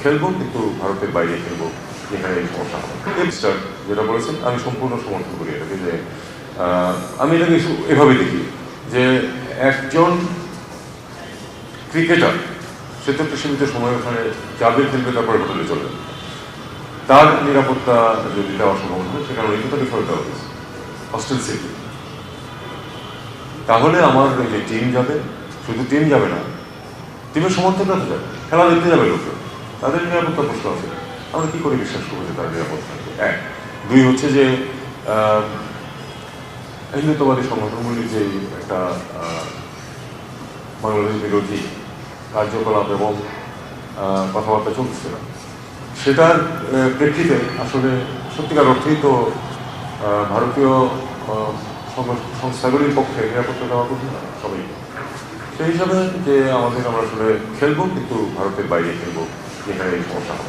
খেলবো, কিন্তু ভারতের বাইরে খেলবো, যেখানে এই সমস্যা হবে। যেটা বলেছেন আমি সম্পূর্ণ সমর্থন করি এটাকে, যে আমি এটাকে এভাবে দেখি যে একজন ক্রিকেটার সে তো একটা সীমিত সময় ওখানে যাবে, খেলবে, তারপরে হোটেলে চলবে। তার নিরাপত্তা যদি দেওয়া সম্ভব হয়, সেখানে অনেক তাকে ফেরত দেওয়া হয়েছে হস্টেল সিটি। তাহলে আমার যে টিম যাবে, শুধু টিম যাবে না, টিমের সমর্থকরা তো যাবে, খেলা দেখতে যাবে লোকে, তাদের নিরাপত্তা প্রশ্ন আছে। আমরা কী করে বিশ্বাস করবো যে তার নিরাপদ থাকবে? এক। দুই হচ্ছে যে হিন্দুত্ববাদী সংগঠনগুলির যে একটা বাংলাদেশ বিরোধী কার্যকলাপ এবং কথাবার্তা চলছিল, সেটার প্রেক্ষিতে আসলে সত্যিকার অর্থেই তো ভারতীয় সংস্থাগুলির পক্ষে নিরাপত্তা দেওয়া কঠিন না সবাই। সেই হিসাবে যে আমরা আসলে খেলবো, কিন্তু ভারতের বাইরে খেলবো, যেখানে এই সমস্যা হবে।